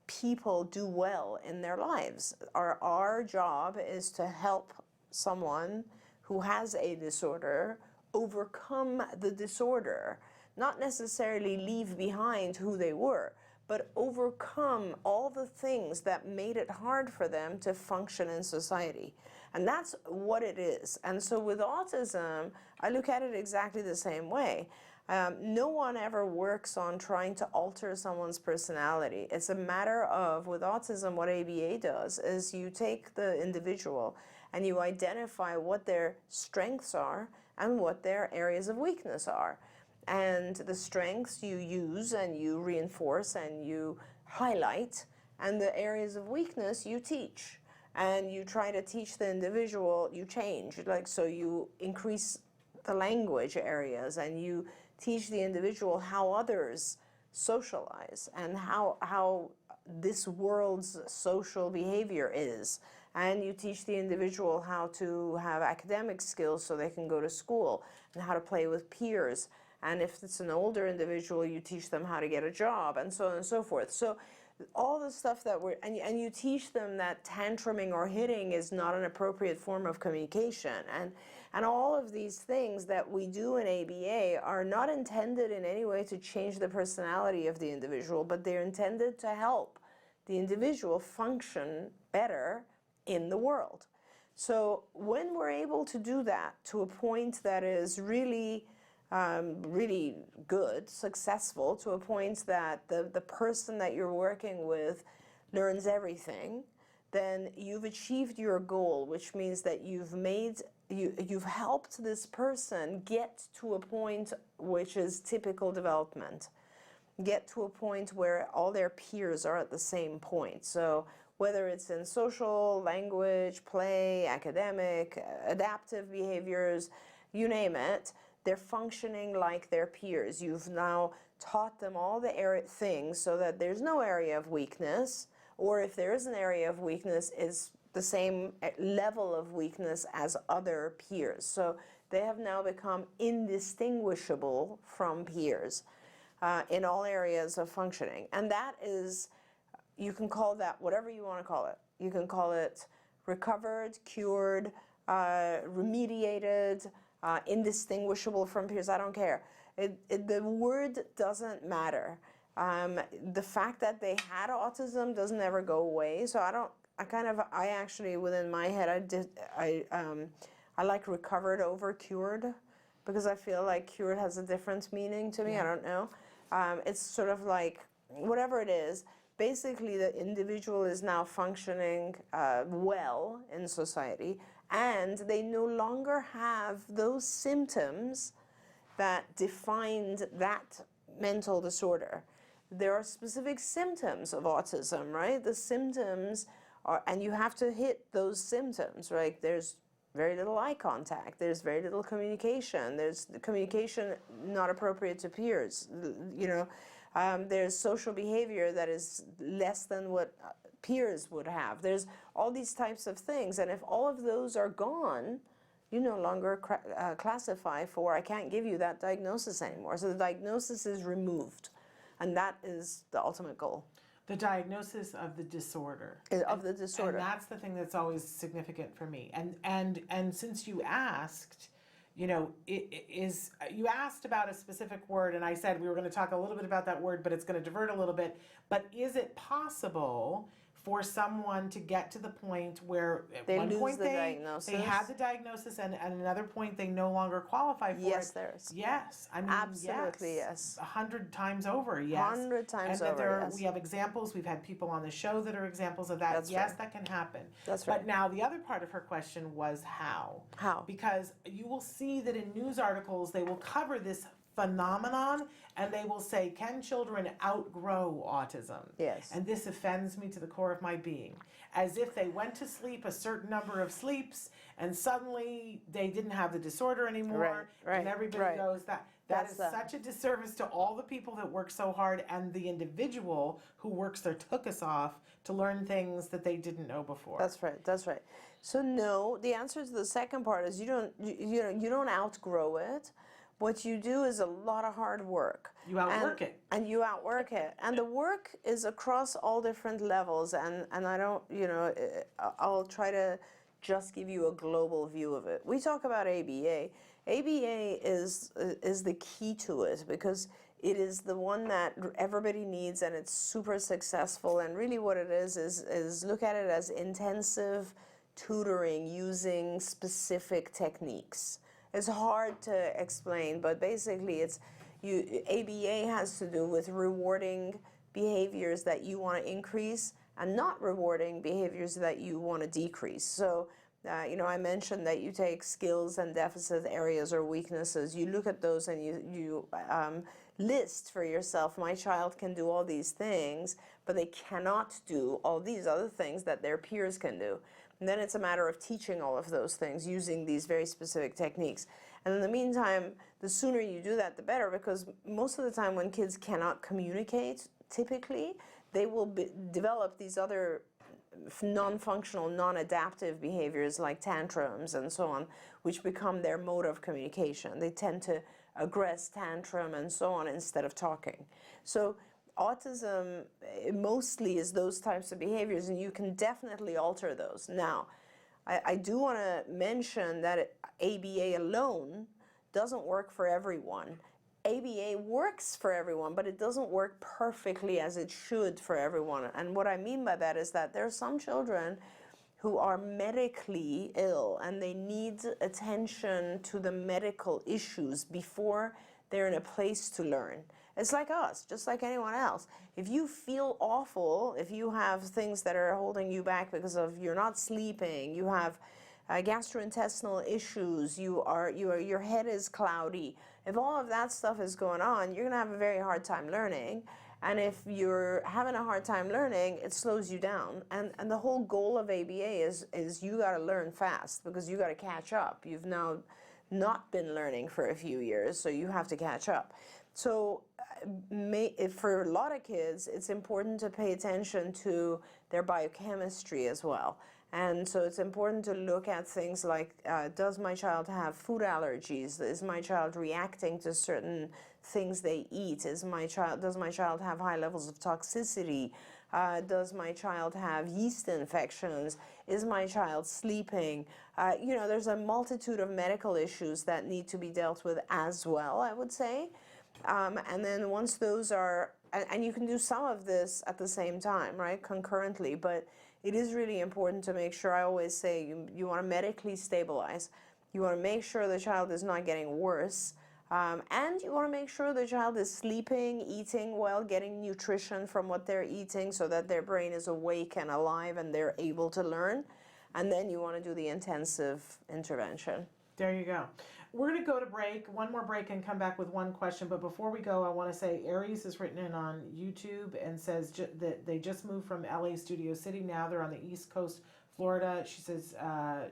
people do well in their lives. Our job is to help someone who has a disorder overcome the disorder, not necessarily leave behind who they were, but overcome all the things that made it hard for them to function in society. And that's what it is. And so with autism, I look at it exactly the same way. No one ever works on trying to alter someone's personality. It's a matter of, with autism, what ABA does is you take the individual and you identify what their strengths are and what their areas of weakness are. And the strengths you use and you reinforce and you highlight, and the areas of weakness you teach. And you try to teach the individual, you change. Like, so you increase the language areas and you teach the individual how others socialize and how this world's social behavior is. And you teach the individual how to have academic skills so they can go to school, and how to play with peers. And if it's an older individual, you teach them how to get a job, and so on and so forth. So all the stuff that and you teach them that tantruming or hitting is not an appropriate form of communication. And all of these things that we do in ABA are not intended in any way to change the personality of the individual, but they're intended to help the individual function better in the world. So when we're able to do that to a point that is really really good, successful, to a point that the person that you're working with learns everything, then you've achieved your goal, which means that you've helped this person get to a point which is typical development, get to a point where all their peers are at the same point. So whether it's in social, language, play, academic, adaptive behaviors, you name it, they're functioning like their peers. You've now taught them all the things so that there's no area of weakness, or if there is an area of weakness, it's the same level of weakness as other peers. So they have now become indistinguishable from peers in all areas of functioning. And that is, you can call that whatever you want to call it. You can call it recovered, cured, remediated, indistinguishable from peers. I don't care. The word doesn't matter. The fact that they had autism doesn't ever go away. So I actually, within my head, I like recovered over cured, because I feel like cured has a different meaning to me. I don't know. It's sort of like, whatever it is, basically the individual is now functioning well in society, and they no longer have those symptoms that defined that mental disorder. There are specific symptoms of autism, right? The symptoms are, and you have to hit those symptoms, right? There's very little eye contact, there's very little communication, there's the communication not appropriate to peers, there's social behavior that is less than what peers would have. There's all these types of things, and if all of those are gone, you no longer classify for, I can't give you that diagnosis anymore. So the diagnosis is removed, and that is the ultimate goal. The diagnosis of the disorder. Of the disorder. And that's the thing that's always significant for me. And since you asked, you asked about a specific word, and I said we were going to talk a little bit about that word, but it's going to divert a little bit. But is it possible for someone to get to the point where at They one lose point the diagnosis. they have the diagnosis and at another point they no longer qualify for it. Yes, there is. Yes, I mean, Absolutely, yes. 100 times over, yes. 100 times and that over, yes. We have examples. We've had people on the show that are examples of that. That's yes, right. that can happen. That's right. But now the other part of her question was how. How? Because you will see that in news articles they will cover this phenomenon and they will say, can children outgrow autism? Yes. And this offends me to the core of my being. As if they went to sleep a certain number of sleeps and suddenly they didn't have the disorder anymore. Right, and everybody right. knows that. That is such a disservice to all the people that work so hard and the individual who works their tuchus off to learn things that they didn't know before. That's right. That's right. So no, the answer to the second part is you don't outgrow it. What you do is a lot of hard work. You outwork it. And you outwork it. And the work is across all different levels. And I don't, I'll try to just give you a global view of it. We talk about ABA. ABA is the key to it because it is the one that everybody needs and it's super successful. And really what it is look at it as intensive tutoring using specific techniques. It's hard to explain, but basically ABA has to do with rewarding behaviors that you want to increase and not rewarding behaviors that you want to decrease. So, I mentioned that you take skills and deficit areas or weaknesses, you look at those and you list for yourself, my child can do all these things, but they cannot do all these other things that their peers can do. And then it's a matter of teaching all of those things using these very specific techniques. And in the meantime, the sooner you do that, the better, because most of the time when kids cannot communicate, typically, they will develop these other non-functional, non-adaptive behaviors like tantrums and so on, which become their mode of communication. They tend to aggress, tantrum, and so on instead of talking. So autism mostly is those types of behaviors, and you can definitely alter those. Now, I do want to mention that ABA alone doesn't work for everyone. ABA works for everyone, but it doesn't work perfectly as it should for everyone. And what I mean by that is that there are some children who are medically ill and they need attention to the medical issues before they're in a place to learn. It's like us, just like anyone else. If you feel awful, if you have things that are holding you back because of you're not sleeping, you have gastrointestinal issues, your head is cloudy, if all of that stuff is going on, you're going to have a very hard time learning. And if you're having a hard time learning, it slows you down. And the whole goal of ABA is you got to learn fast because you got to catch up. You've now not been learning for a few years, so you have to catch up. So for a lot of kids, it's important to pay attention to their biochemistry as well. And so it's important to look at things like, does my child have food allergies? Is my child reacting to certain things they eat? Does my child have high levels of toxicity? Does my child have yeast infections? Is my child sleeping? There's a multitude of medical issues that need to be dealt with as well, I would say. And then once those are, and you can do some of this at the same time, right, concurrently, but it is really important to make sure, I always say, you want to medically stabilize. You want to make sure the child is not getting worse. And you want to make sure the child is sleeping, eating well, getting nutrition from what they're eating so that their brain is awake and alive and they're able to learn. And then you want to do the intensive intervention. There you go. We're going to go to break, one more break, and come back with one question. But before we go, I want to say Aries has written in on YouTube and says that they just moved from LA Studio City. Now they're on the East Coast, Florida. She says, I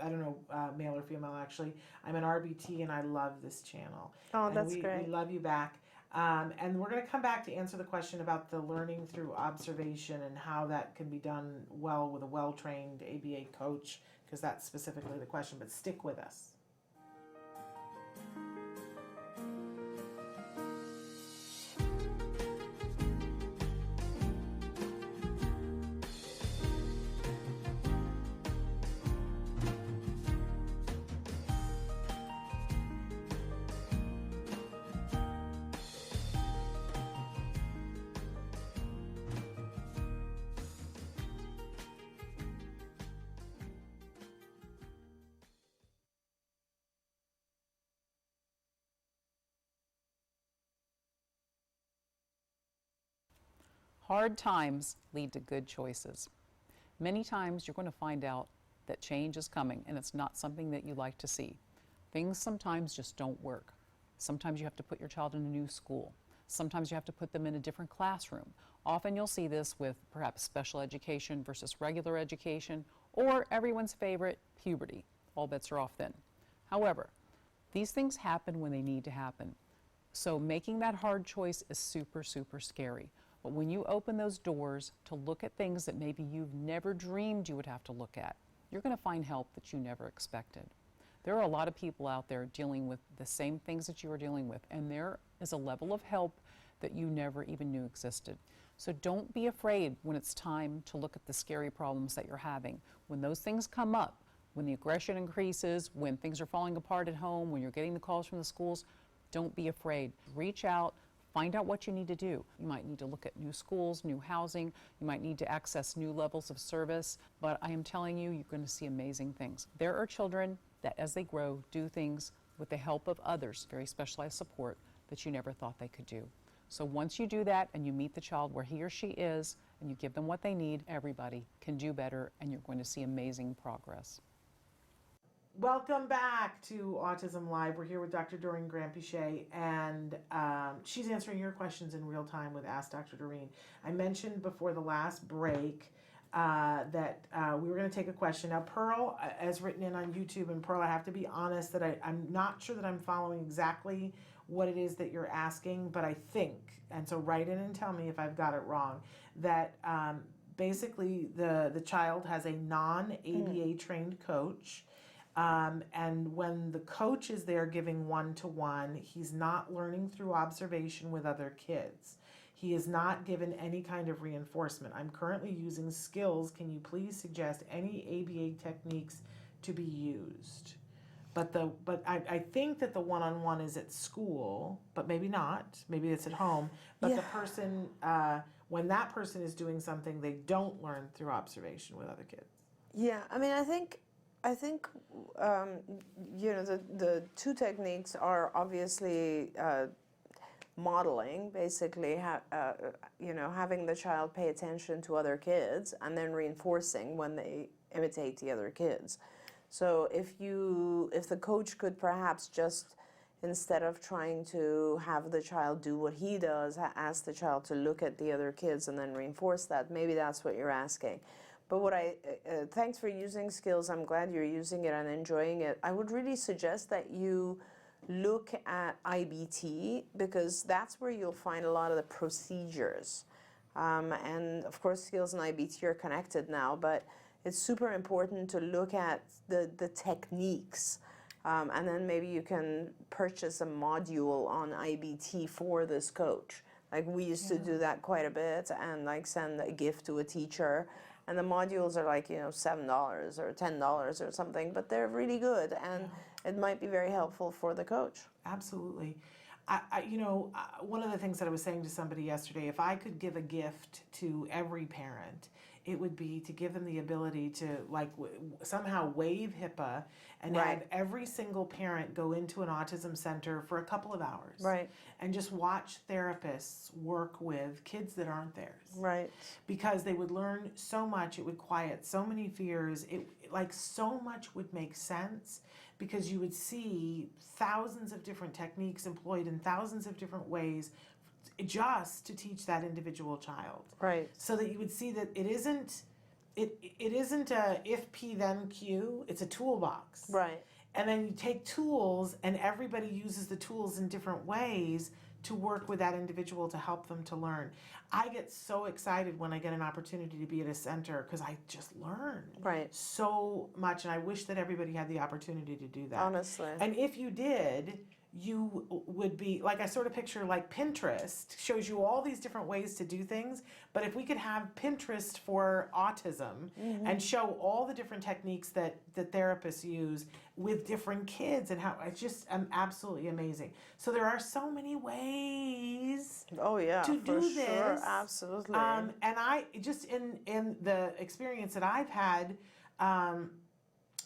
don't know, male or female actually. I'm an RBT and I love this channel. Oh, and that's great. We love you back. And we're going to come back to answer the question about the learning through observation and how that can be done well with a well-trained ABA coach, because that's specifically the question. But stick with us. Hard times lead to good choices. Many times you're going to find out that change is coming and it's not something that you like to see. Things sometimes just don't work. Sometimes you have to put your child in a new school. Sometimes you have to put them in a different classroom. Often you'll see this with perhaps special education versus regular education, or everyone's favorite, puberty. All bets are off then. However, these things happen when they need to happen. So making that hard choice is super, super scary. But when you open those doors to look at things that maybe you've never dreamed you would have to look at, you're going to find help that you never expected. There are a lot of people out there dealing with the same things that you are dealing with, and there is a level of help that you never even knew existed. So don't be afraid when it's time to look at the scary problems that you're having. When those things come up, when the aggression increases, when things are falling apart at home, when you're getting the calls from the schools, don't be afraid. Reach out, find out what you need to do. You might need to look at new schools, new housing. You might need to access new levels of service. But I am telling you, you're going to see amazing things. There are children that, as they grow, do things with the help of others, very specialized support, that you never thought they could do. So once you do that and you meet the child where he or she is and you give them what they need, everybody can do better and you're going to see amazing progress. Welcome back to Autism Live. We're here with Dr. Doreen Granpeesheh, and she's answering your questions in real time with Ask Dr. Doreen. I mentioned before the last break that we were going to take a question. Now, Pearl has written in on YouTube, and Pearl, I have to be honest that I'm not sure that I'm following exactly what it is that you're asking, but I think, and so write in and tell me if I've got it wrong, that basically the child has a non-ABA trained coach. And when the coach is there giving one-to-one, he's not learning through observation with other kids. He is not given any kind of reinforcement. I'm currently using skills. Can you please suggest any ABA techniques to be used? But I think that the one-on-one is at school, but maybe not. Maybe it's at home. But the person, when that person is doing something, they don't learn through observation with other kids. Yeah, I mean, I think you know, the two techniques are obviously modeling, basically, you know, having the child pay attention to other kids and then reinforcing when they imitate the other kids. So if the coach could perhaps just, instead of trying to have the child do what he does, ask the child to look at the other kids and then reinforce that, maybe that's what you're asking. But thanks for using skills. I'm glad you're using it and enjoying it. I would really suggest that you look at IBT, because that's where you'll find a lot of the procedures. And of course, skills and IBT are connected now, but it's super important to look at the techniques. And then maybe you can purchase a module on IBT for this coach. Like we used to do that quite a bit, and like send a gift to a teacher. And the modules are like, you know, $7 or $10 or something, but they're really good, and it might be very helpful for the coach. Absolutely. You know, one of the things that I was saying to somebody yesterday, if I could give a gift to every parent, it would be to give them the ability to somehow waive HIPAA and have every single parent go into an autism center for a couple of hours. Right. And just watch therapists work with kids that aren't theirs. Right. Because they would learn so much, it would quiet so many fears, so much would make sense, because you would see thousands of different techniques employed in thousands of different ways just to teach that individual child. Right. So that you would see that it isn't a if P then Q, it's a toolbox. Right. And then you take tools and everybody uses the tools in different ways to work with that individual to help them to learn. I get so excited when I get an opportunity to be at a center, because I just learn so much, and I wish that everybody had the opportunity to do that. Honestly. And if you did, you would be, like, I sort of picture like Pinterest shows you all these different ways to do things, but if we could have Pinterest for autism and show all the different techniques that therapists use with different kids, and how it's just absolutely amazing. So there are so many ways to do this. Sure, absolutely. And I just, in the experience that I've had,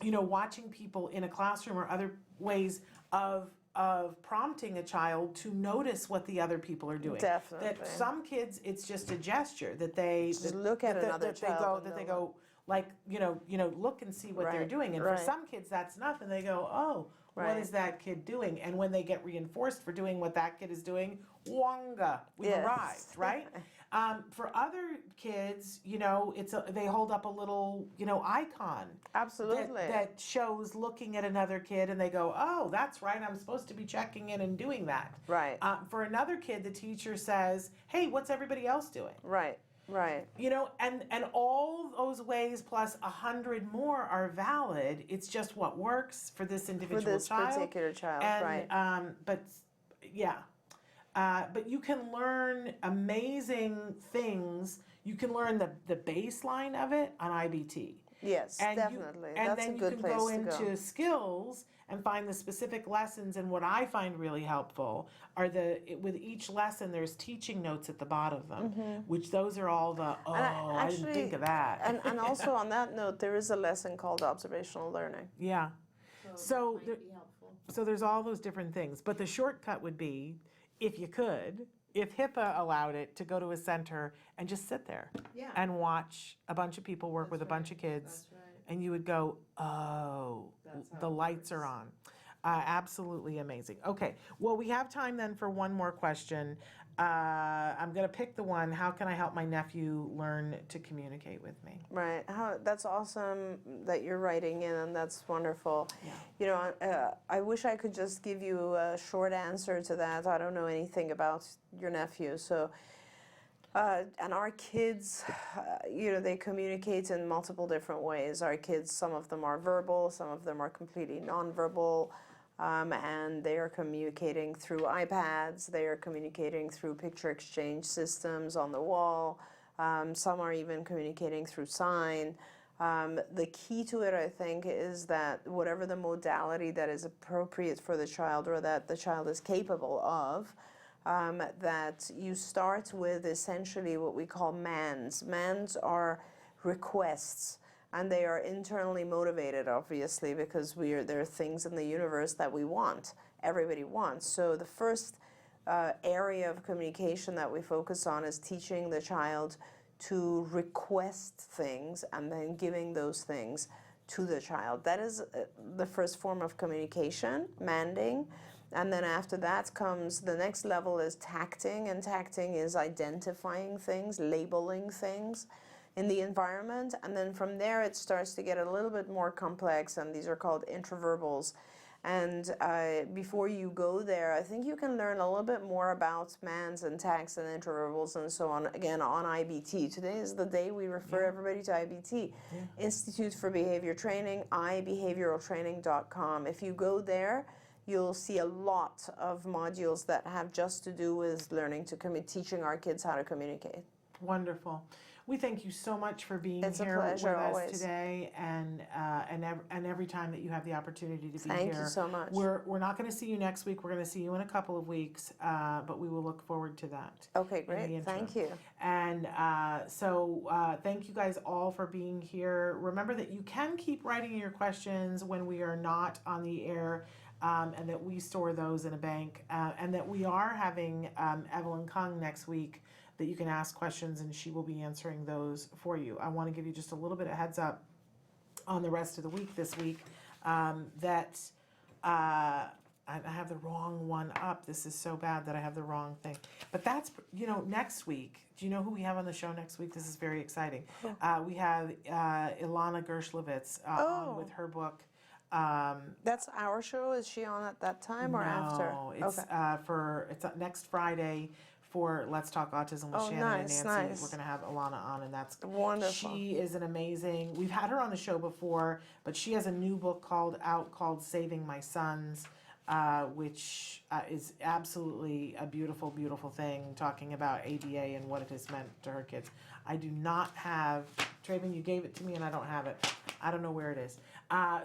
you know, watching people in a classroom or other ways of of prompting a child to notice what the other people are doing. Definitely. That some kids, it's just a gesture that they Just look at another child and that they know go like look and see what they're Right, doing. And right. for some kids, that's enough, and they go, oh, what Right. is that kid doing? And when they get reinforced for doing what that kid is doing, wonga, we've Yes. arrived, right? For other kids, they hold up a little, icon. Absolutely. That shows looking at another kid, and they go, oh, that's right, I'm supposed to be checking in and doing that. Right. For another kid, the teacher says, hey, what's everybody else doing? Right. Right. And all those ways plus 100 more are valid. It's just what works for this individual For this child. particular child, And, right. But you can learn amazing things. You can learn the baseline of it on IBT. Yes, And definitely. and That's then a good you can place go to into go. skills and find the specific lessons. And what I find really helpful are with each lesson, there's teaching notes at the bottom of them, which those are all the, I didn't think of that. And also on that note, there is a lesson called observational learning. Yeah. So there's all those different things. But the shortcut would be, if you could, if HIPAA allowed it, to go to a center and just sit there and watch a bunch of people work with a bunch of kids. And you would go, oh, the lights are on. Absolutely amazing. Okay, well, we have time then for one more question. I'm going to pick the one, how can I help my nephew learn to communicate with me? Right. That's awesome that you're writing in, and that's wonderful. I wish I could just give you a short answer to that. I don't know anything about your nephew, so. And our kids, they communicate in multiple different ways. Our kids, some of them are verbal, some of them are completely nonverbal, and they are communicating through iPads, they are communicating through picture exchange systems on the wall, some are even communicating through sign. The key to it, I think, is that whatever the modality that is appropriate for the child or that the child is capable of, that you start with essentially what we call MANs. MANs are requests, and they are internally motivated, obviously, because there are things in the universe that we want, everybody wants. So the first area of communication that we focus on is teaching the child to request things and then giving those things to the child. That is the first form of communication, manding. And then after that comes the next level is tacting, and tacting is identifying things, labeling things in the environment. And then from there it starts to get a little bit more complex, and these are called intraverbals. And before you go there, I think you can learn a little bit more about MANs and tacts and intraverbals and so on, again, on IBT. Today is the day we refer everybody to IBT. Institute for Behavior Training, ibehavioraltraining.com. If you go there, you'll see a lot of modules that have just to do with learning to teaching our kids how to communicate. Wonderful. We thank you so much for being It's a here pleasure, with us always. today, and every time that you have the opportunity to be Thank here. you so much. We're not going to see you next week. We're going to see you in a couple of weeks, but we will look forward to that. Okay, in the great. interim. Thank you. And thank you guys all for being here. Remember that you can keep writing your questions when we are not on the air. And that we store those in a bank, and that we are having Evelyn Kung next week that you can ask questions and she will be answering those for you. I want to give you just a little bit of heads up on the rest of the week this week that I have the wrong one up. This is so bad that I have the wrong thing. But that's, next week. Do you know who we have on the show next week? This is very exciting. We have Ilana Gershlovitz on with her book. That's our show. Is she on at that time or after? No, it's Okay. it's next Friday for Let's Talk Autism with Shannon and Nancy. Nice. We're gonna have Ilana on, and that's wonderful. She is an amazing. We've had her on the show before, but she has a new book called Saving My Sons, which is absolutely a beautiful, beautiful thing, talking about ABA and what it has meant to her kids. I do not have, Traven, you gave it to me and I don't have it. I don't know where it is.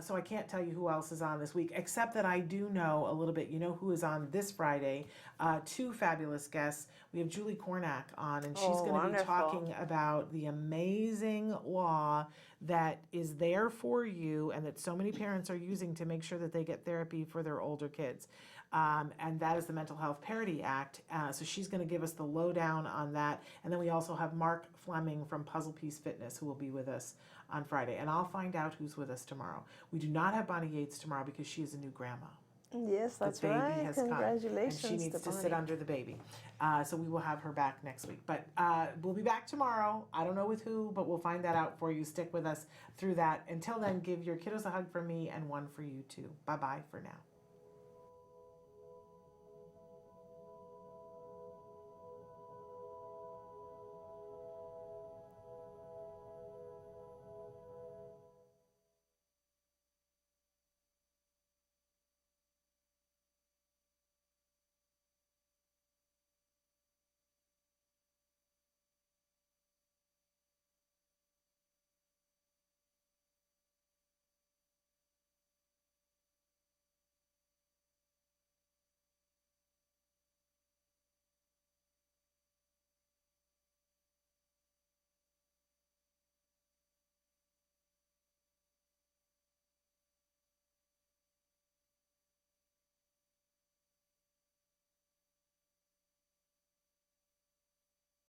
So I can't tell you who else is on this week, except that I do know a little bit. You know who is on this Friday? Two fabulous guests. We have Julie Kornack on, and she's going to be wonderful. talking about the amazing law that is there for you and that so many parents are using to make sure that they get therapy for their older kids. and that is the Mental Health Parity Act. So she's going to give us the lowdown on that. And then we also have Mark Fleming from Puzzle Piece Fitness who will be with us on Friday. And I'll find out who's with us tomorrow. We do not have Bonnie Yates tomorrow because she is a new grandma. Yes, that's the baby right. has Congratulations come, and she needs to Bonnie. sit under the baby. So we will have her back next week. But we'll be back tomorrow. I don't know with who, but we'll find that out for you. Stick with us through that. Until then, give your kiddos a hug from me and one for you too. Bye-bye for now.